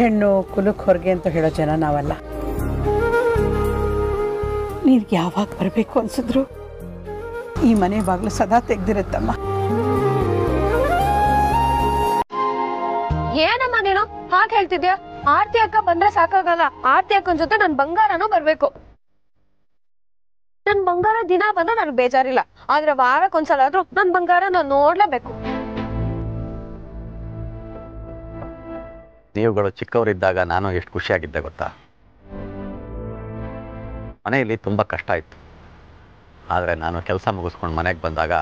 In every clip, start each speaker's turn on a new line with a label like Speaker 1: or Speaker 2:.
Speaker 1: ಹೆಣ್ಣು ಕುಲಕ್ಕೆ ಹೊರಗೆ ಅಂತ ಹೇಳೋ ಜನ ನಾವಲ್ಲ. ನೀನ್ಗೆ ಯಾವಾಗ ಬರಬೇಕು ಅನ್ಸಿದ್ರು ಈ ಮನೆ ಬಾಗ್ಲು ಸದಾ ತೆಗ್ದಿರುತ್ತಮ್ಮ.
Speaker 2: ಏನಮ್ಮ ನೀನು ಹಾಗೆ ಹೇಳ್ತಿದ್ಯಾ? ಆರ್ತಿ ಅಕ್ಕ ಬಂದ್ರೆ ಸಾಕಾಗಲ್ಲ. ಆರ್ತಿ ಅಕ್ಕನ ಜೊತೆ ನನ್ ಬಂಗಾರನೂ ಬರ್ಬೇಕು. ನನ್ ಬಂಗಾರ ದಿನ ಬಂದ್ರೆ ನನ್ಗೆ ಬೇಜಾರಿಲ್ಲ, ಆದ್ರೆ ವಾರಕ್ಕೊಂದ್ಸಲ ಆದ್ರೂ ನನ್ ಬಂಗಾರ ನಾನು ನೋಡ್ಲೇಬೇಕು.
Speaker 3: ನೀವುಗಳು ಚಿಕ್ಕವರಿದ್ದಾಗ ನಾನು ಎಷ್ಟು ಖುಷಿಯಾಗಿದ್ದೆ ಗೊತ್ತಾ? ಮನೆಯಲ್ಲಿ ತುಂಬ ಕಷ್ಟ ಇತ್ತು. ಆದರೆ ನಾನು ಕೆಲಸ ಮುಗಿಸ್ಕೊಂಡು ಮನೆಗೆ ಬಂದಾಗ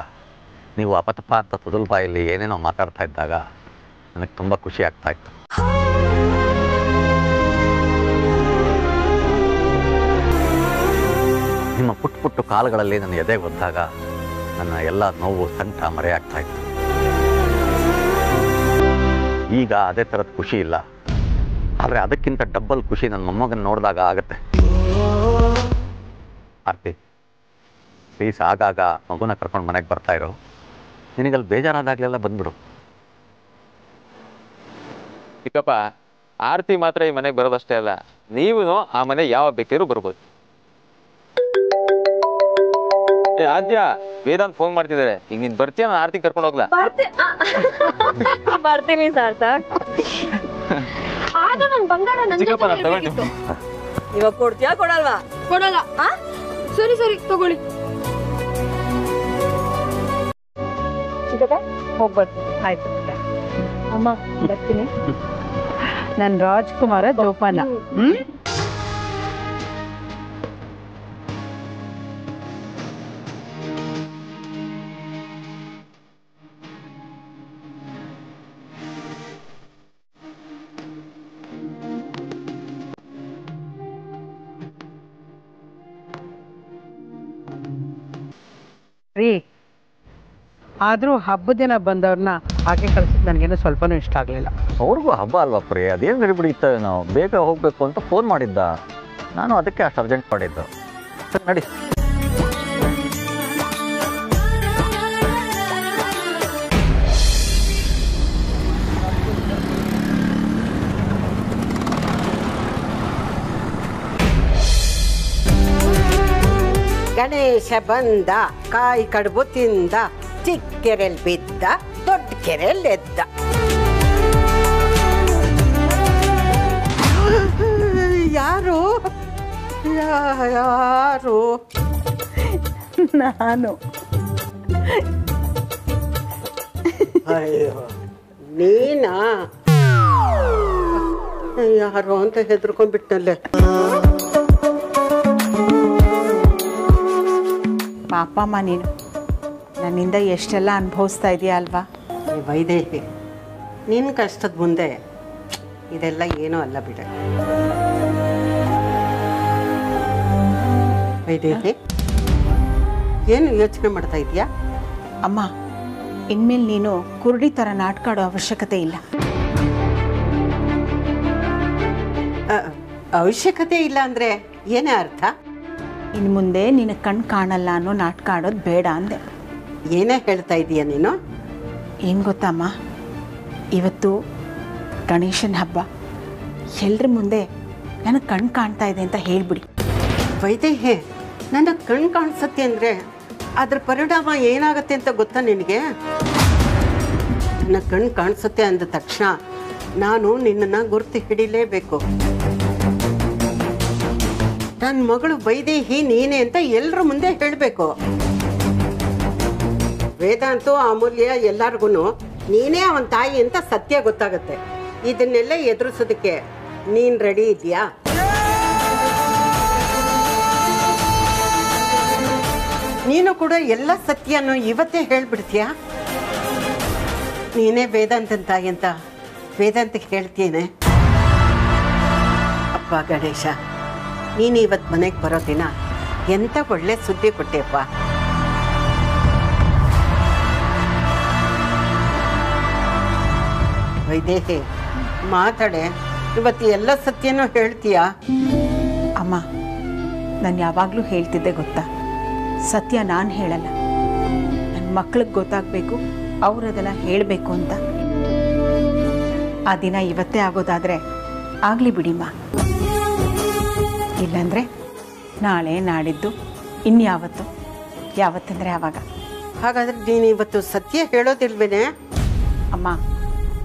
Speaker 3: ನೀವು ಅಪತಪ ಅಂತ ತುದುಲ್ ಬಾಯಲ್ಲಿ ಏನೇನೋ ಮಾತಾಡ್ತಾ ಇದ್ದಾಗ ನನಗೆ ತುಂಬ ಖುಷಿ ಆಗ್ತಾ ಇತ್ತು. ನಿಮ್ಮ ಪುಟ್ಟ ಪುಟ್ಟ ಕಾಲುಗಳಲ್ಲಿ ನನ್ನ ಎದೆ ಒದ್ದಾಗ ನನ್ನ ಎಲ್ಲ ನೋವು ಸಂಕಟ ಮರೆಯಾಗ್ತಾ ಇತ್ತು. ಈಗ ಅದೇ ಥರದ ಖುಷಿ ಇಲ್ಲ, ಆದರೆ ಅದಕ್ಕಿಂತ ಡಬ್ಬಲ್ ಖುಷಿ ನನ್ನ ಮೊಮ್ಮಗನ ನೋಡಿದಾಗ ಆಗುತ್ತೆ. ಆರ್ತಿ, ಪ್ಲೀಸ್ ಆಗಾಗ ಮಗುನ ಕರ್ಕೊಂಡು ಮನೆಗೆ ಬರ್ತಾ ಇರೋ. ನಿನಗಲ್ಲಿ ಬೇಜಾರಾದಾಗಲೆಲ್ಲ ಬಂದ್ಬಿಡು.
Speaker 4: ಚಿಕ್ಕಪ್ಪ, ಆರ್ತಿ ಮಾತ್ರ ಈ ಮನೆಗೆ ಬರೋದಷ್ಟೇ ಅಲ್ಲ, ನೀವು ಆ ಮನೆ ಯಾವ ಬೇಕಿದ್ರು ಬರ್ಬೋದು. ಆದ್ಯ, ವೇದಾಂತ್ ಫೋನ್ ಮಾಡ್ತಿದ್ದಾರೆ. ಈಗ ನೀನ್ ಬರ್ತೀಯ? ನಾನು ಆರ್ತಿ ಕರ್ಕೊಂಡು ಹೋಗ್ಲಾ?
Speaker 2: ಬರ್ತೀನಿ ಸಾರ್ಥಕ್. ಆದ್ರೆ ನನ್ ಬಂಗಾರ
Speaker 4: ಚಿಕ್ಕಪ್ಪ, ನಾನು ತಗೊಂಡು
Speaker 5: ಇವಾಗ ಕೊಡ್ತೀಯಾ ಕೊಡಲ್ವಾ?
Speaker 2: ಕೊಡಲ್ಲ. ಸರಿ ಸರಿ ತಗೊಳ್ಳಿ. ಚಿಕ್ಕಪ್ಪ
Speaker 1: ಹೋಗ್ಬರ್ತೀನಿ. ಆಯ್ತು
Speaker 2: ಅಮ್ಮ, ಬರ್ತೀನಿ.
Speaker 1: ನನ್ನ ರಾಜ್ಕುಮಾರ ಜೋಪಾನ. ರೀ, ಆದರೂ ಹಬ್ಬದ ದಿನ ಬಂದವ್ರನ್ನ ಹಾಗೆ ಕಳ್ಸಿದ್ದು ನನಗೇನು ಸ್ವಲ್ಪನೂ ಇಷ್ಟ ಆಗಲಿಲ್ಲ.
Speaker 3: ಅವ್ರಿಗೂ ಹಬ್ಬ ಅಲ್ವಾ ಪ್ರೀ, ಅದೇನು ಗಡಿಬಿಡಿರ್ತೇವೆ. ನಾವು ಬೇಗ ಹೋಗಬೇಕು ಅಂತ ಫೋನ್ ಮಾಡಿದ್ದ, ನಾನು ಅದಕ್ಕೆ ಅಷ್ಟು ಅರ್ಜೆಂಟ್ ಮಾಡಿದ್ದು. ಸರಿ ನಡಿ.
Speaker 5: ಗಣೇಶ ಬಂದ, ಕಾಯಿ ಕಡುಬು ತಿಂದ, ಚಿಕ್ಕ ಕೆರೆಲ್ ಬಿದ್ದ, ದೊಡ್ಡ ಕೆರೆಲ್ ಎದ್ದ. ಯಾರು ಯಾರು?
Speaker 1: ನಾನು.
Speaker 5: ಅಯ್ಯೋ, ನೀನಾ? ಯಾರು ಅಂತ ಹೆದರ್ಕೊಂಡ್ಬಿಟ್ಟಲ್ಲೇ.
Speaker 1: ಪಾಪಮ್ಮ, ನೀನು ನನ್ನಿಂದ ಎಷ್ಟೆಲ್ಲ ಅನುಭವಿಸ್ತಾ ಇದೆಯಾ ಅಲ್ವಾ?
Speaker 5: ವೈದೇಹಿ, ನಿನ್ನ ಕಷ್ಟದ ಮುಂದೆ ಇದೆಲ್ಲ ಏನೂ ಅಲ್ಲ ಬಿಡ. ವೈದೇಹಿ, ಏನು ಯೋಚನೆ ಮಾಡ್ತಾ ಇದೀಯಾ?
Speaker 1: ಅಮ್ಮ, ಇನ್ಮೇಲೆ ನೀನು ಕುರುಡಿ ಥರ ನಾಟಕ ಆಡೋ ಅವಶ್ಯಕತೆ ಇಲ್ಲ.
Speaker 5: ಅವಶ್ಯಕತೆ ಇಲ್ಲ ಅಂದರೆ ಏನೇ ಅರ್ಥ?
Speaker 1: ಇನ್ನು ಮುಂದೆ ನಿನ್ನ ಕಣ್ಣು ಕಾಣಲ್ಲ ಅನ್ನೋ ನಾಟಕ ಆಡೋದು ಬೇಡ ಅಂದೆ.
Speaker 5: ಏನೇ ಹೇಳ್ತಾ ಇದೀಯ ನೀನು?
Speaker 1: ಏನು ಗೊತ್ತಮ್ಮ, ಇವತ್ತು ಗಣೇಶನ ಹಬ್ಬ. ಎಲ್ಲರ ಮುಂದೆ ನನಗೆ ಕಣ್ಣು ಕಾಣ್ತಾ ಇದೆ ಅಂತ ಹೇಳ್ಬಿಡಿ.
Speaker 5: ವೈದೇಹಿ, ನನಗೆ ಕಣ್ಣು ಕಾಣಿಸುತ್ತೆ ಅಂದರೆ ಅದ್ರ ಪರಿಣಾಮ ಏನಾಗುತ್ತೆ ಅಂತ ಗೊತ್ತಾ ನಿನಗೆ? ನನ್ನ ಕಣ್ಣು ಕಾಣಿಸುತ್ತೆ ಅಂದ ತಕ್ಷಣ ನಾನು ನಿನ್ನನ್ನು ಗುರ್ತು ಹಿಡಿಲೇಬೇಕು. ನನ್ನ ಮಗಳು ವೈದೇಹಿ ನೀನೇ ಅಂತ ಎಲ್ಲರ ಮುಂದೆ ಹೇಳಬೇಕು. ವೇದಾಂತು, ಅಮೂಲ್ಯ ಎಲ್ಲರಿಗೂ ನೀನೇ ಅವನ ತಾಯಿ ಅಂತ ಸತ್ಯ ಗೊತ್ತಾಗುತ್ತೆ. ಇದನ್ನೆಲ್ಲ ಎದುರಿಸೋದಕ್ಕೆ ನೀನು ರೆಡಿ ಇದೆಯಾ? ನೀನು ಕೂಡ ಎಲ್ಲ ಸತ್ಯನೂ ಇವತ್ತೇ ಹೇಳ್ಬಿಡ್ತೀಯಾ? ನೀನೇ ವೇದಾಂತನ ತಾಯಿ ಅಂತ ವೇದಾಂತಕ್ಕೆ ಹೇಳ್ತೀನಿ. ಅಪ್ಪ ಗಣೇಶ, ನೀನು ಇವತ್ತು ಮನೆಗೆ ಬರೋ ದಿನ ಎಂಥ ಒಳ್ಳೆ ಸುದ್ದಿ ಕೊಟ್ಟೆಪ್ಪ. ವೈದೇಹಿ, ಮಾತಾಡೆ. ಇವತ್ತು ಎಲ್ಲ ಸತ್ಯನೂ ಹೇಳ್ತೀಯಾ?
Speaker 1: ಅಮ್ಮ, ನಾನು ಯಾವಾಗಲೂ ಹೇಳ್ತಿದ್ದೆ ಗೊತ್ತಾ, ಸತ್ಯ ನಾನು ಹೇಳಲ್ಲ, ನನ್ನ ಮಕ್ಳಿಗೆ ಗೊತ್ತಾಗಬೇಕು, ಅವ್ರು ಅದನ್ನು ಹೇಳಬೇಕು ಅಂತ. ಆ ದಿನ ಇವತ್ತೇ ಆಗೋದಾದರೆ ಆಗಲಿ ಬಿಡಿಮ್ಮ. ಇಲ್ಲಾಂದರೆ ನಾಳೆ ನಾಡಿದ್ದು ಇನ್ಯಾವತ್ತು, ಯಾವತ್ತಂದರೆ ಆವಾಗ.
Speaker 5: ಹಾಗಾದ್ರೆ ನೀನು ಇವತ್ತು ಸತ್ಯ ಹೇಳೋದಿಲ್ವೇನೆ?
Speaker 1: ಅಮ್ಮ,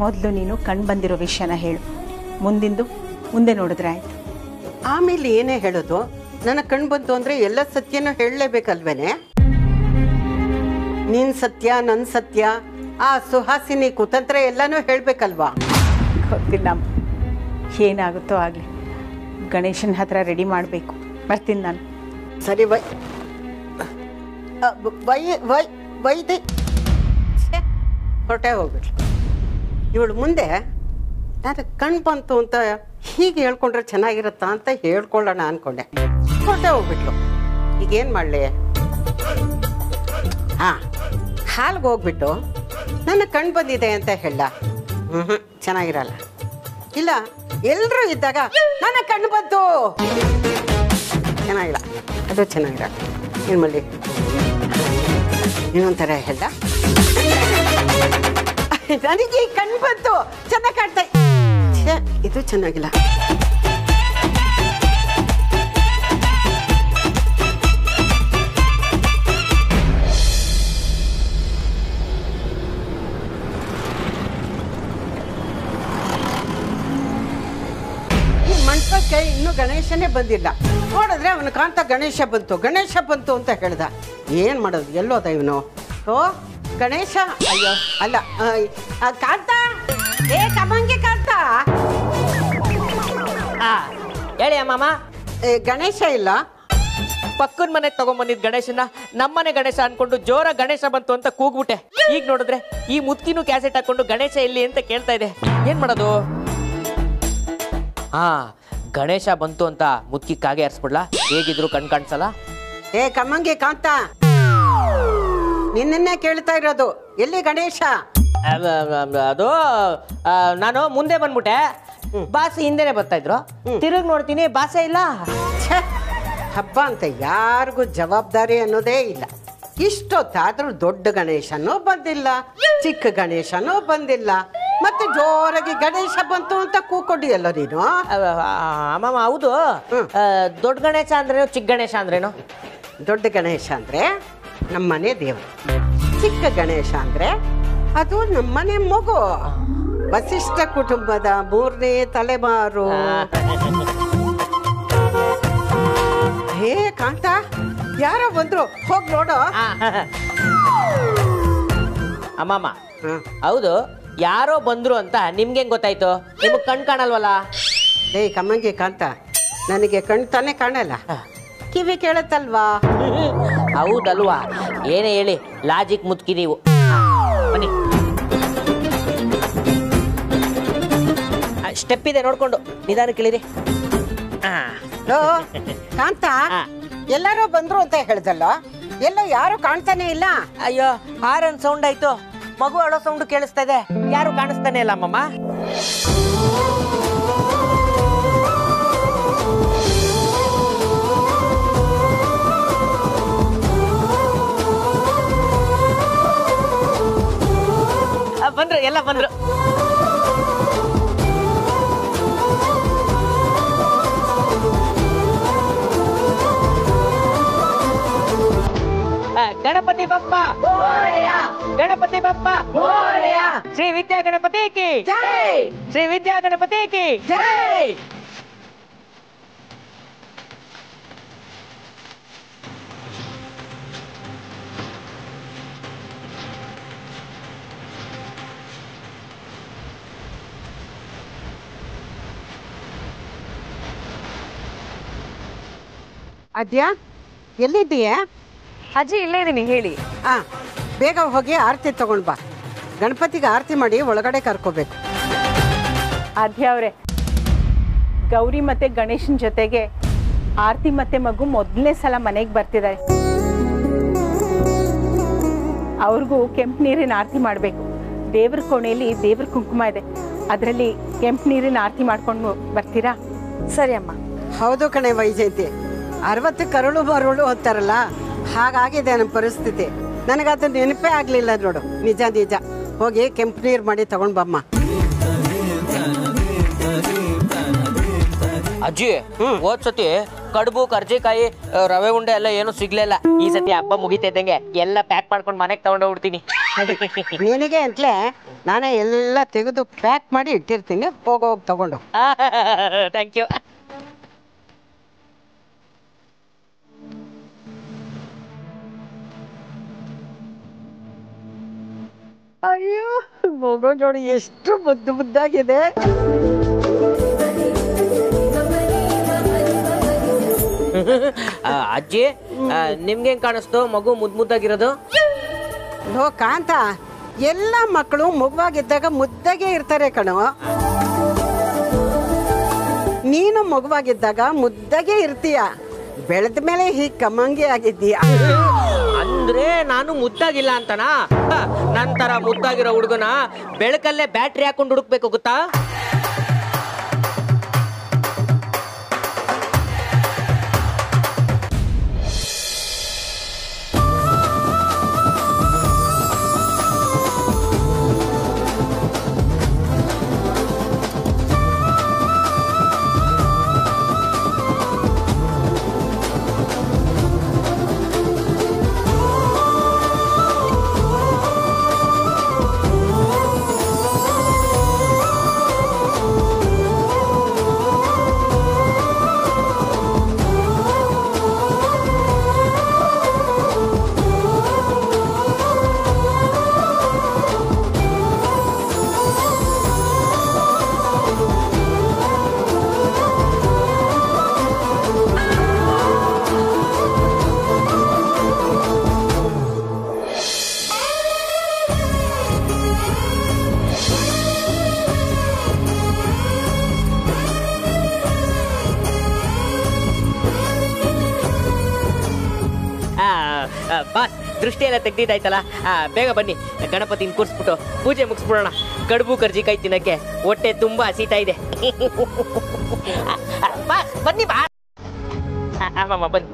Speaker 1: ಮೊದಲು ನೀನು ಕಣ್ಣು ಬಂದಿರೋ ವಿಷಯನ ಹೇಳು, ಮುಂದಿಂದು ಮುಂದೆ ನೋಡಿದ್ರೆ ಆಯಿತು.
Speaker 5: ಆಮೇಲೆ ಏನೇ ಹೇಳೋದು? ನನಗೆ ಕಣ್ಣು ಬಂತು ಅಂದರೆ ಎಲ್ಲ ಸತ್ಯನೂ ಹೇಳಲೇಬೇಕಲ್ವೇನೆ? ನಿನ್ನ ಸತ್ಯ, ನನ್ನ ಸತ್ಯ, ಆ ಸುಹಾಸಿನಿ ಕುತಂತ್ರ ಎಲ್ಲನೂ ಹೇಳಬೇಕಲ್ವಾ?
Speaker 1: ಗೊತ್ತಿಲ್ಲ ಅಮ್ಮ, ಏನಾಗುತ್ತೋ ಆಗಲಿ. ಗಣೇಶನ ಹತ್ರ ರೆಡಿ ಮಾಡಬೇಕು, ಬರ್ತೀನಿ ನಾನು.
Speaker 5: ಸರಿ ವೈದೆ ಹೊರಟೆ ಹೋಗ್ಬಿಟ್ಲು. ಇವಳು ಮುಂದೆ ನಾನು ಕಣ್ಣು ಬಂತು ಅಂತ ಹೀಗೆ ಹೇಳ್ಕೊಂಡ್ರೆ ಚೆನ್ನಾಗಿರುತ್ತಾ ಅಂತ ಹೇಳ್ಕೊಳ್ಳೋಣ ಅಂದ್ಕೊಂಡೆ. ಹೊರಟೆ ಹೋಗ್ಬಿಟ್ಲು. ಈಗೇನು ಮಾಡಲಿ? ಹಾಂ, ಹಾಲ್ಗೆ ಹೋಗ್ಬಿಟ್ಟು ನನ್ನ ಕಣ್ಣು ಬಂದಿದೆ ಅಂತ ಹೇಳ. ಚೆನ್ನಾಗಿರಲ್ಲ. ಇಲ್ಲ, ಎಲ್ಲರೂ ಇದ್ದಾಗ ನನ್ನ ಕಣ್ಣು ಬಂತು, ಚೆನ್ನಾಗಿಲ್ಲ, ಅದು ಚೆನ್ನಾಗಿರಲ್ಲ. ಏನು ಮಾಡಲಿ? ಇನ್ನೊಂಥರ ಹೇಳ್ದ, ನನಗೆ ಕಣ್ಣು ಬಂತು, ಚೆನ್ನಾಗಿ ಕಾಣ್ತಾ, ಇದು ಚೆನ್ನಾಗಿಲ್ಲ. ಮಂಟಪಕ್ಕೆ ಇನ್ನೂ ಗಣೇಶನೇ ಬಂದಿಲ್ಲ. ನೋಡಿದ್ರೆ ಅವನು ಕಾಂತ ಗಣೇಶ ಬಂತು ಅಂತ ಹೇಳ್ದ. ಏನು ಮಾಡೋದು? ಎಲ್ಲೋದ ಇವನು? ಓ ಗಣೇಶ, ಅಯ್ಯೋ ಅಲ್ಲ, ಕಾಂತ, ಏ ಕಮಂಗಿ ಕಾಂತ.
Speaker 6: ಹೇಳಿ ಅಮ್ಮಮ್ಮ.
Speaker 5: ಗಣೇಶ ಇಲ್ಲ.
Speaker 6: ಪಕ್ಕದ ಮನೆಗೆ ತಗೊಂಡ್ಬಂದಿದ್ ಗಣೇಶನ ನಮ್ಮನೆ ಗಣೇಶ ಅನ್ಕೊಂಡು ಜೋರ ಗಣೇಶ ಬಂತು ಅಂತ ಕೂಗ್ಬಿಟ್ಟೆ. ಈಗ ನೋಡಿದ್ರೆ ಈ ಮುದ್ಕಿನೂ ಕ್ಯಾಸೆಟ್ ಹಾಕೊಂಡು ಗಣೇಶ ಎಲ್ಲಿ ಅಂತ ಕೇಳ್ತಾ ಇದೆ. ಏನ್ ಮಾಡೋದು? ಗಣೇಶ ಬಂತು ಅಂತ ಮುದ್ಕಿ ಕಾಗೆ ಹರಿಸ್ಬಿಡ್ಲಾ? ಹೇಗಿದ್ರು ಕಾಣಿಸಲ್ಲ.
Speaker 5: ಏ ಕಮ್ಮಂಗಿ ಕಾಂತ, ನಿನ್ನೇ ಕೇಳ್ತಾ ಇರೋದು, ಎಲ್ಲಿ ಗಣೇಶ?
Speaker 6: ಅದು ನಾನು ಮುಂದೆ ಬಂದ್ಬಿಟ್ಟೆ, ಬಾಸೆ ಹಿಂದೆನೆ ಬರ್ತಾ ಇದ್ರು. ತಿರುಗಿ ನೋಡ್ತೀನಿ, ಬಾಸೆ ಇಲ್ಲ.
Speaker 5: ಹಬ್ಬ ಅಂತ ಯಾರಿಗೂ ಜವಾಬ್ದಾರಿ ಅನ್ನೋದೇ ಇಲ್ಲ. ಇಷ್ಟೊತ್ತಾದ್ರೂ ದೊಡ್ಡ ಗಣೇಶನೂ ಬಂದಿಲ್ಲ, ಚಿಕ್ಕ ಗಣೇಶನೂ ಬಂದಿಲ್ಲ, ಮತ್ತೆ ಜೋರಾಗಿ ಗಣೇಶ ಬಂತು ಅಂತ ಕೂಕೊಂಡಿಯಲ್ಲ ನೀನು.
Speaker 6: ಅಮ್ಮಮ್ಮ, ಹೌದು. ದೊಡ್ಡ ಗಣೇಶ ಅಂದ್ರೇನು, ಚಿಕ್ಕ ಗಣೇಶ ಅಂದ್ರೇನು?
Speaker 5: ದೊಡ್ಡ ಗಣೇಶ ಅಂದ್ರೆ ನಮ್ಮನೆ ದೇವರು, ಚಿಕ್ಕ ಗಣೇಶ ಅಂದ್ರೆ ಅದು ನಮ್ಮನೆ ಮಗು. ವಸಿಷ್ಠ ಕುಟುಂಬದ 3ನೇ ತಲೆಮಾರು. ಹೇ ಕಾಂತ, ಯಾರೋ ಬಂದ್ರು, ಹೋಗ್ ನೋಡು.
Speaker 6: ಅಮ್ಮಮ್ಮ, ಹೌದು, ಯಾರೋ ಬಂದ್ರು ಅಂತ ನಿಮ್ಗೆ ಗೊತ್ತಾಯ್ತು? ನಿಮಗ್ ಕಣ್ ಕಾಣಲ್ವಲ್ಲ?
Speaker 5: ಏಯ್ ಕಮ್ಮಂಗಿ ಕಾಂತ, ನನಗೆ ಕಣ್ ತಾನೇ ಕಾಣಲ್ಲ, ಕಿವಿ ಕೇಳತ್ತಲ್ವಾ?
Speaker 6: ಹೌದಲ್ವಾ? ಏನೇ ಹೇಳಿ, ಲಾಜಿಕ್ ಮುತ್ಕಿ ನೀವು. ಬನ್ನಿ, ಸ್ಟೆಪ್ ಇದೆ ನೋಡ್ಕೊಂಡು ನಿಧಾನ ಕೇಳಿರಿ.
Speaker 5: ಕಾಂತ, ಎಲ್ಲರೂ ಬಂದ್ರು ಅಂತ ಹೇಳ್ದಲ್ಲ, ಎಲ್ಲೋ ಯಾರು ಕಾಣ್ತಾನೆ ಇಲ್ಲ.
Speaker 6: ಅಯ್ಯೋ, ಹಾರನ್ ಸೌಂಡ್ ಆಯ್ತು, ಮಗು ಅಳೋ ಸೌಂಡ್ ಕೇಳಿಸ್ತಾ ಇದೆ, ಯಾರು ಕಾಣಿಸ್ತಾನೆ ಇಲ್ಲ ಅಮ್ಮಮ್ಮ. ಬಂದ್ರು, ಎಲ್ಲ ಬಂದ್ರು. ಗಣಪತಿ ಬಪ್ಪ, ಗಣಪತಿ ಬಪ್ಪ, ಶ್ರೀ ವಿದ್ಯಾ ಗಣಪತಿ ಕಿ ಜೈ, ಶ್ರೀ ವಿದ್ಯಾ ಗಣಪತಿ ಕಿ ಜೈ.
Speaker 5: ಅದ್ಯಾ, ಎಲ್ಲಿದ್ದೀಯ?
Speaker 2: ಅಜ್ಜಿ, ಇಲ್ಲೇ ಇದೀನಿ, ಹೇಳಿ.
Speaker 5: ಬೇಗ ಹೋಗಿ ಆರತಿ ತಗೊಂಡ್ ಬಾ. ಗಣಪತಿಗೆ ಆರತಿ ಮಾಡಿ ಒಳಗಡೆ ಕರ್ಕೋಬೇಕು.
Speaker 1: ಆದ್ಯ ಅವರೇ, ಗೌರಿ ಮತ್ತೆ ಗಣೇಶನ ಜೊತೆಗೆ ಆರತಿ ಮತ್ತೆ ಮಗು ಮೊದಲನೇ ಸಲ ಮನೆಗೆ ಬರ್ತಿದ್ದಾರೆ. ಅವ್ರಿಗೂ ಕೆಂಪು ನೀರಿನ ಆರತಿ ಮಾಡಬೇಕು. ದೇವ್ರ ಕೋಣೆಯಲ್ಲಿ ದೇವ್ರ ಕುಂಕುಮ ಇದೆ, ಅದರಲ್ಲಿ ಕೆಂಪು ನೀರಿನ ಆರತಿ ಮಾಡ್ಕೊಂಡು ಬರ್ತೀರಾ?
Speaker 2: ಸರಿ ಅಮ್ಮ.
Speaker 5: ಹೌದು ಕಣೆ ವೈಜಯಂತಿ, 60 ಕರುಳು ಮರುಳು ಅಂತಾರಲ್ಲ, ಹಾಗಾಗಿದೆ ನಮ್ಮ ಪರಿಸ್ಥಿತಿ. ನನಗದು ನೆನಪೇ ಆಗಲಿಲ್ಲ ನೋಡು. ನಿಜ ನಿಜ. ಹೋಗಿ ಕೆಂಪು ನೀರು ಮಾಡಿ ತಗೊಂಡು ಬಮ್ಮ.
Speaker 6: ಅಜ್ಜಿ ಹೋದ್ ಸತಿ ಕಡುಬು ಕರ್ಜಿಕಾಯಿ ರವೆ ಉಂಡೆ ಎಲ್ಲ ಏನು ಸಿಗ್ಲಿಲ್ಲ. ಈ ಸತಿ ಹಬ್ಬ ಮುಗಿತೈದಂಗೆ ಎಲ್ಲ ಪ್ಯಾಕ್ ಮಾಡ್ಕೊಂಡು ಮನೆಗೆ ತಗೊಂಡು ಹೋಗ್ಬಿಡ್ತೀನಿ.
Speaker 5: ನಿನಗೆ ಅಂತಲೇ ನಾನೇ ಎಲ್ಲ ತೆಗೆದು ಪ್ಯಾಕ್ ಮಾಡಿ ಇಟ್ಟಿರ್ತೀನಿ, ಹೋಗೋಗಿ ತಗೊಂಡು.
Speaker 6: Thank you.
Speaker 5: ಅಯ್ಯೋ ಮಗು ನೋಡಿ ಎಷ್ಟು ಮುದ್ದು ಮುದ್ದಾಗಿದೆ.
Speaker 6: ಅಜ್ಜಿ ನಿಮ್ಗೆ ಹೆಂಗ್ ಕಾಣಿಸ್ತು ಮಗು ಮುದ್ದಾಗಿರೋದು?
Speaker 5: ನೋ ಕಾಂತ, ಎಲ್ಲ ಮಕ್ಕಳು ಮಗುವಾಗಿದ್ದಾಗ ಮುದ್ದಾಗೆ ಇರ್ತಾರೆ ಕಣೋ. ನೀನು ಮಗುವಾಗಿದ್ದಾಗ ಮುದ್ದಾಗೆ ಇರ್ತೀಯ, ಬೆಳೆದ ಮೇಲೆ ಹೀಗೆ ಕಮ್ಮಂಗಿ ಆಗಿದ್ದೀಯ.
Speaker 6: ಅಂದ್ರೆ ನಾನು ಮುದ್ದಾಗಿಲ್ಲ ಅಂತನಾ? ನಂತರ ಮುದ್ದಾಗಿರೋ ಹುಡುಗನ ಬೆಳಕಲ್ಲೇ ಬ್ಯಾಟ್ರಿ ಹಾಕೊಂಡು ಹುಡುಕ್ಬೇಕು ಗೊತ್ತಾ? ಬಾಸ್ ದೃಷ್ಟಿ ಎಲ್ಲ ತೆಗ್ದಿದ್ದಾಯ್ತಲ್ಲ, ಬೇಗ ಬನ್ನಿ, ಗಣಪತಿನ ಕೂರಿಸ್ಬಿಟ್ಟು ಪೂಜೆ ಮುಗಿಸ್ಬಿಡೋಣ. ಕಡುಬು ಕರ್ಜಿಕಾಯಿ ತಿನ್ನಕ್ಕೆ ಹೊಟ್ಟೆ ತುಂಬಾ ಹಸಿತಾ ಇದೆ. ಬನ್ನಿ ಬಾ. ಬನ್ನಿ.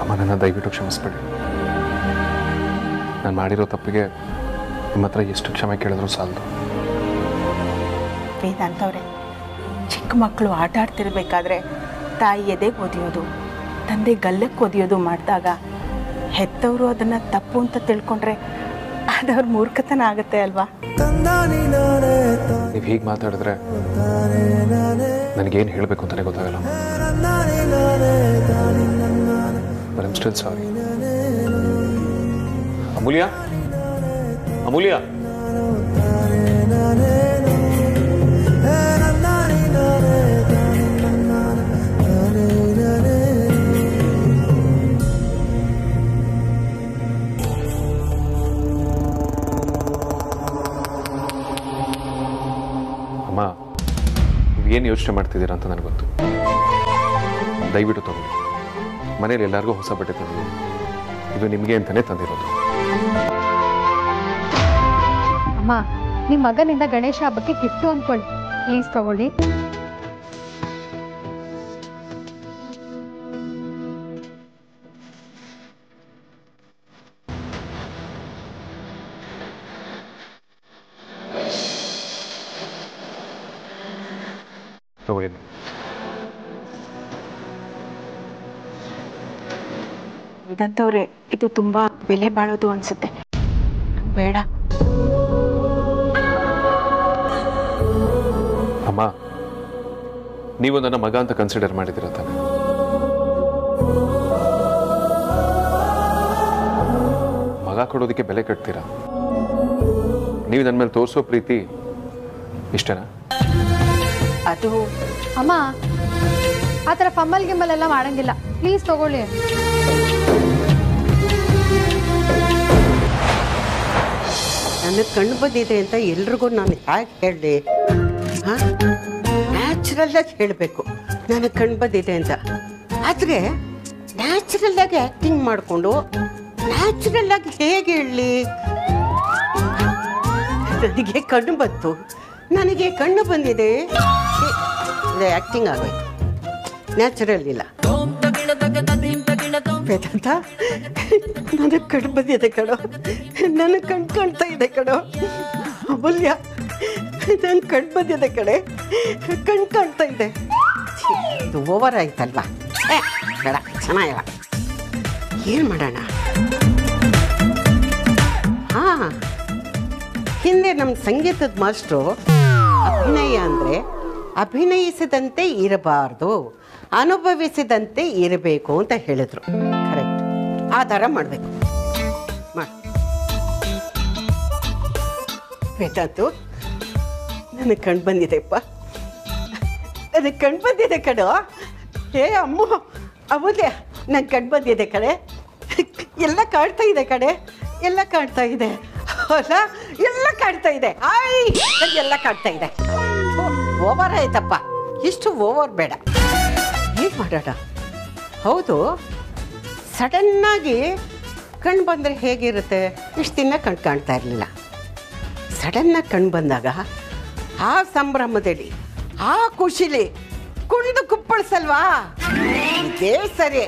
Speaker 7: ಅಮ್ಮನನ್ನು ದಯವಿಟ್ಟು ಕ್ಷಮಿಸ್ಬೇಡಿ. ನಾನು ಮಾಡಿರೋ ತಪ್ಪಿಗೆ ನಿಮ್ಮ ಹತ್ರ ಎಷ್ಟು ಕ್ಷಮೆ ಕೇಳಿದ್ರು ಸಾಲದು.
Speaker 1: ವೇದಾಂತವ್ರೆ, ಚಿಕ್ಕ ಮಕ್ಕಳು ಆಟ ಆಡ್ತಿರ್ಬೇಕಾದ್ರೆ ತಾಯಿ ಎದೆಗೆ ಒದಿಯೋದು, ತಂದೆ ಗಲ್ಲಕ್ಕೆ ಒದಿಯೋದು ಮಾಡಿದಾಗ ಹೆತ್ತವರು ಅದನ್ನು ತಪ್ಪು ಅಂತ ತಿಳ್ಕೊಂಡ್ರೆ ಅದವ್ರ ಮೂರ್ಖತನ ಆಗುತ್ತೆ ಅಲ್ವಾ?
Speaker 7: ನೀವು ಹೀಗೆ ಮಾತಾಡಿದ್ರೆ ನನಗೇನು ಹೇಳಬೇಕು ಅಂತಲೇ ಗೊತ್ತಾಗಲ್ಲ. But I'm still sorry. ಅಮೂಲ್ಯ, ಅಮೂಲ್ಯ. ಅಮ್ಮ, ನೀವೇನು ಯೋಚನೆ ಮಾಡ್ತಿದ್ದೀರಾ ಅಂತ ನನಗೆ ಗೊತ್ತು. ದಯವಿಟ್ಟು ತಗೊಳ್ಳಿ. ಮನೇಲಿ ಎಲ್ಲರಿಗೂ ಹೊಸ ಬಟ್ಟೆ ತಂದಿದ್ದೀನಿ. ಇದು ನಿಮಗೆ ಅಂತಾನೆ ತಂದಿರೋದು.
Speaker 2: ಅಮ್ಮ, ನಿಮ್ಮ ಮಗನಿಂದ ಗಣೇಶ ಹಬ್ಬಕ್ಕೆ ಗಿಫ್ಟು ಅಂದ್ಕೊಳ್ಳಿ, ಪ್ಲೀಸ್ ತಗೊಳ್ಳಿ.
Speaker 7: ತಗೊಳ್ಳಿ.
Speaker 1: ವೇದಾಂತವ್ರೆ, ಇದು ತುಂಬ ಬೆಲೆ ಬಾಳೋದು ಅನಿಸುತ್ತೆ, ಬೇಡ.
Speaker 7: ಅಮ್ಮ, ನೀವು ನನ್ನ ಮಗ ಅಂತ ಕನ್ಸಿಡರ್ ಮಾಡಿದಿರ ತಾನೆ? ಕೊಡೋದಕ್ಕೆ ಬೆಲೆ ಕಟ್ತೀರಾ? ನೀವು ನನ್ನ ಮೇಲೆ ತೋರಿಸೋ ಪ್ರೀತಿ ಇಷ್ಟನಾ?
Speaker 1: ಅದು
Speaker 2: ಅಮ್ಮ ಆ ಥರ ಫಮ್ಮಲ್ ಗಿಮ್ಮಲ್ ಎಲ್ಲ ಮಾಡಂಗಿಲ್ಲ, ಪ್ಲೀಸ್ ತಗೊಳ್ಳಿ.
Speaker 5: ನನಗೆ ಕಣ್ಣು ಬಂದಿದೆ ಅಂತ ಎಲ್ರಿಗೂ ನಾನು ಹೇಗೆ ಹೇಳಲಿ? ಹಾಂ, ನ್ಯಾಚುರಲ್ಲಾಗಿ ಹೇಳಬೇಕು ನನಗೆ ಕಣ್ಣು ಬಂದಿದೆ ಅಂತ. ಆದರೆ ನ್ಯಾಚುರಲ್ಲಾಗಿ ಆ್ಯಕ್ಟಿಂಗ್ ಮಾಡಿಕೊಂಡು ನ್ಯಾಚುರಲ್ಲಾಗಿ ಹೇಗೆ ಹೇಳಲಿ? ನನಗೆ ಕಣ್ಣು ಬಂತು, ನನಗೆ ಕಣ್ಣು ಬಂದಿದೆ, ಇದು ಆ್ಯಕ್ಟಿಂಗ್ ಆಗೋಯ್ತು, ನ್ಯಾಚುರಲ್ ಇಲ್ಲ. ವೇದಾಂತ, ನನಗೆ ಕಣ್ಣು ಬಂದಿದೆ ಕಣೋ, ನನಗೆ ಕಣ್ಣು ಕಾಣ್ತಾ ಇದೆ ಕಣೋ. ಅಮೂಲ್ಯ, ನನ್ನ ಕಣ್ಣು ಬಂದಿದೆ ಕಡೆ, ಕಣ್ಣು ಕಾಣ್ತಾ ಇದೆ. ಇದು ಓವರ್ ಆಯ್ತಲ್ವಾ? ಬೇಡ, ಚೆನ್ನಾಗಿಲ್ಲ. ಏನು ಮಾಡೋಣ? ಹಾಂ, ಹಿಂದೆ ನಮ್ಮ ಸಂಗೀತದ ಮಾಸ್ಟ್ರು ಅಭಿನಯ ಅಂದರೆ ಅಭಿನಯಿಸಿದಂತೆ ಇರಬಾರ್ದು, ಅನುಭವಿಸಿದಂತೆ ಇರಬೇಕು ಅಂತ ಹೇಳಿದ್ರು. ಕರೆಕ್ಟ್, ಆ ಥರ ಮಾಡಬೇಕು. ವೇದಾಂತು, ನನಗೆ ಕಣ್ಣು ಬಂದಿದೆಪ್ಪ, ನನಗೆ ಕಣ್ಣು ಬಂದಿದೆ ಕಣೋ. ಏ ಅಮ್ಮ, ಅಮೂಲ್ಯ, ನನಗೆ ಕಣ್ಣು ಬಂದಿದೆ ಕಡೆ, ಎಲ್ಲ ಕಾಣ್ತಾ ಇದೆ ಕಡೆ, ಎಲ್ಲ ಕಾಣ್ತಾ ಇದೆ ಅಲ್ಲ, ಎಲ್ಲ ಕಾಣ್ತಾ ಇದೆ. ಆಯ್, ನನಗೆಲ್ಲ ಕಾಣ್ತಾ ಇದೆ. ಓವರ್ ಆಯ್ತಪ್ಪ, ಇಷ್ಟು ಓವರ್ ಬೇಡ. ಏನು ಮಾಡೋಣ? ಹೌದು, ಸಡನ್ನಾಗಿ ಕಣ್ಣು ಬಂದರೆ ಹೇಗಿರುತ್ತೆ? ಇಷ್ಟು ದಿನ ಕಣ್ಣು ಕಾಣ್ತಾ ಇರಲಿಲ್ಲ. ಸಡನ್ನಾಗಿ ಕಣ್ಣು ಬಂದಾಗ ಆ ಸಂಭ್ರಮದಲ್ಲಿ, ಆ ಖುಷಿಲಿ ಕುಣಿದು ಕುಪ್ಪಳಿಸಲ್ವಾ? ಇದೇ ಸರಿ.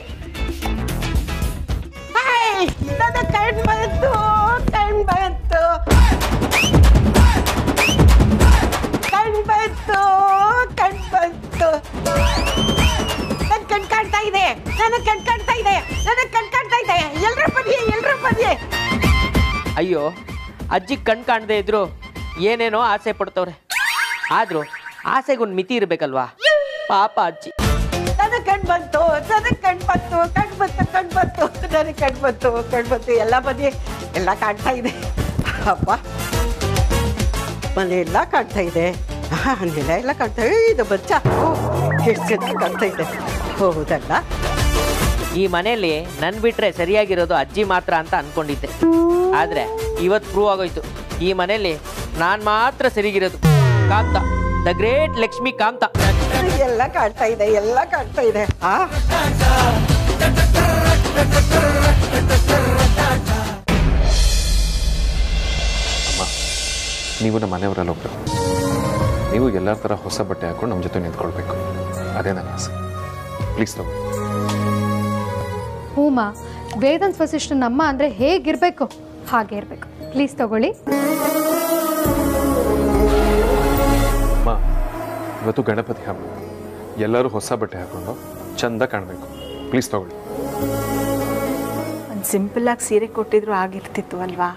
Speaker 5: ನನ್ನ ಕಣ್ಣು ಬಂತು, ಕಣ್ಣು ಬಂತು, ಕಣ್ಣು ಬಂತು, ಕಣ್ಣು ಬಂತು. ನನ್ನ ಕಣ್ಣು ಕಾಣ್ತಾ ಇದೆ, ನನ್ನ ಕಣ್ಣು ಕಾಣ್ತಾ ಇದೆ, ನನ್ನ ಕಣ್ಣು ಕಾಣ್ತಾ ಇದೆ. ಎಲ್ಲರೂ ಬನ್ನಿ, ಎಲ್ಲರೂ ಬನ್ನಿ.
Speaker 6: ಅಯ್ಯೋ, ಅಜ್ಜಿ ಕಣ್ ಕಾಣದೇ ಇದ್ರು ಏನೇನೋ ಆಸೆ ಪಡ್ತವ್ರೆ. ಆದ್ರೂ ಆಸೆಗೊಂದು ಮಿತಿ ಇರ್ಬೇಕಲ್ವಾ? ಪಾಪ ಅಜ್ಜಿ.
Speaker 5: ನನಗೆ ಕಣ್ಣು ಬಂತು, ನನಗೆ ಕಣ್ಣು ಬಂತು, ಕಣ್ಣು ಬಂತು, ಕಣ್ಣು ಬಂತು, ನನಗೆ ಕಣ್ಣು ಬಂತು, ಕಣ್ಣು ಬಂತು. ಎಲ್ಲ ಬನ್ನಿ, ಎಲ್ಲ ಕಾಣ್ತಾ ಇದೆ. ಅಪ್ಪ, ಮನೆ ಎಲ್ಲ ಕಾಣ್ತಾ ಇದೆ, ನೆಲ ಎಲ್ಲ ಕಾಣ್ತಾ ಇದೆ. ಇದು ಬಚ್ಚ, ಎಷ್ಟು ಚೆನ್ನಾಗಿ ಕಾಣ್ತಾ ಇದೆ. ಹೌದಲ್ಲ?
Speaker 6: ಈ ಮನೆಯಲ್ಲಿ ನನ್ ಬಿಟ್ರೆ ಸರಿಯಾಗಿರೋದು ಅಜ್ಜಿ ಮಾತ್ರ ಅಂತ ಅನ್ಕೊಂಡಿದ್ದೆ. ಆದ್ರೆ ಇವತ್ತು ಪ್ರೂವ್ ಆಗೋಯ್ತು, ಈ ಮನೆಯಲ್ಲಿ ನಾನ್ ಮಾತ್ರ ಸರಿಗಿರೋದು. ಕಾಂತ, ದ ಗ್ರೇಟ್ ಲಕ್ಷ್ಮಿ ಕಾಂತ.
Speaker 5: ಎಲ್ಲ ಕಾಣ್ತಾ ಇದೆ, ಎಲ್ಲ ಕಾಣ್ತಾ ಇದೆ.
Speaker 7: ಅಮ್ಮ, ನೀವು ನಮ್ಮ ಮನೆಯವರಲ್ಲಿ ಒಬ್ಬರು. ನೀವು ಎಲ್ಲರ ಥರ ಹೊಸ ಬಟ್ಟೆ ಹಾಕೊಂಡು ನಮ್ಮ ಜೊತೆ ನಿಂತ್ಕೊಳ್ಬೇಕು, ಅದೇ ನನ್ನ ಆಸೆ. ಪ್ಲೀಸ್ ತಗೊಳ್ಳಿ.
Speaker 2: ಹೂಮ, ವೇದಾಂತ್ ವಸಿಷ್ಠ ನಮ್ಮ ಅಂದರೆ ಹೇಗಿರಬೇಕು ಹಾಗೆ ಇರಬೇಕು. ಪ್ಲೀಸ್ ತಗೊಳ್ಳಿ.
Speaker 7: ಅಮ್ಮ, ಇವತ್ತು ಗಣಪತಿ ಹಬ್ಬ, ಎಲ್ಲರೂ ಹೊಸ ಬಟ್ಟೆ ಹಾಕೊಂಡು ಚಂದ ಕಾಣಬೇಕು. ಪ್ಲೀಸ್ ತಗೊಳ್ಳಿ.
Speaker 1: ಒಂದು ಸಿಂಪಲ್ಲಾಗಿ ಸೀರೆ ಕೊಟ್ಟಿದ್ರು ಆಗಿರ್ತಿತ್ತು ಅಲ್ವಾ?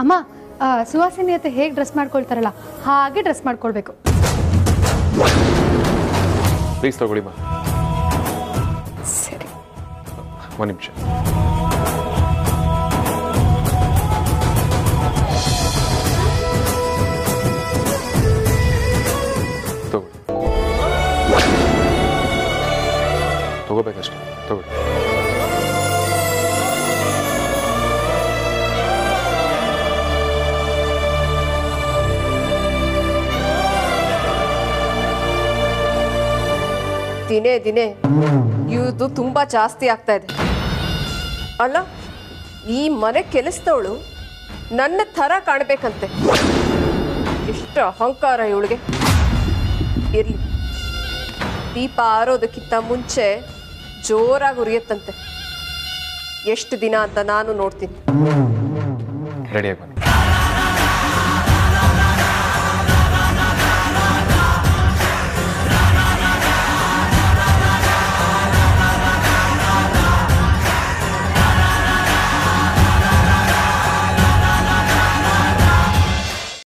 Speaker 2: ಅಮ್ಮ, ಸುವಾಸಿನಿ ಅಂತ ಹೇಗೆ ಡ್ರೆಸ್ ಮಾಡ್ಕೊಳ್ತಾರಲ್ಲ ಹಾಗೆ ಡ್ರೆಸ್ ಮಾಡ್ಕೊಳ್ಬೇಕು.
Speaker 7: ಪ್ಲೀಸ್ ತಗೊಳ್ಳಿ ಮಾ.
Speaker 1: ಸರಿ,
Speaker 7: ಒಂದು ನಿಮಿಷ. ತಗೋಬೇಕಷ್ಟೆ, ತಗೊಳ್ಳಿ.
Speaker 8: ದಿನೇ ದಿನೇ ಇದು ತುಂಬಾ ಜಾಸ್ತಿ ಆಗ್ತಾ ಇದೆ ಅಲ್ಲ? ಈ ಮನೆ ಕೆಲಸದವಳು ನನ್ನ ಥರ ಕಾಣಬೇಕಂತೆ. ಎಷ್ಟು ಅಹಂಕಾರ ಇವಳಿಗೆ. ಇರ್ಲಿ, ದೀಪ ಆರೋದಕ್ಕಿಂತ ಮುಂಚೆ ಜೋರಾಗಿ ಉರಿಯತ್ತಂತೆ. ಎಷ್ಟು ದಿನ ಅಂತ ನಾನು ನೋಡ್ತೀನಿ.
Speaker 7: ರೆಡಿಯಾಗಿ ಬನ್ನಿ.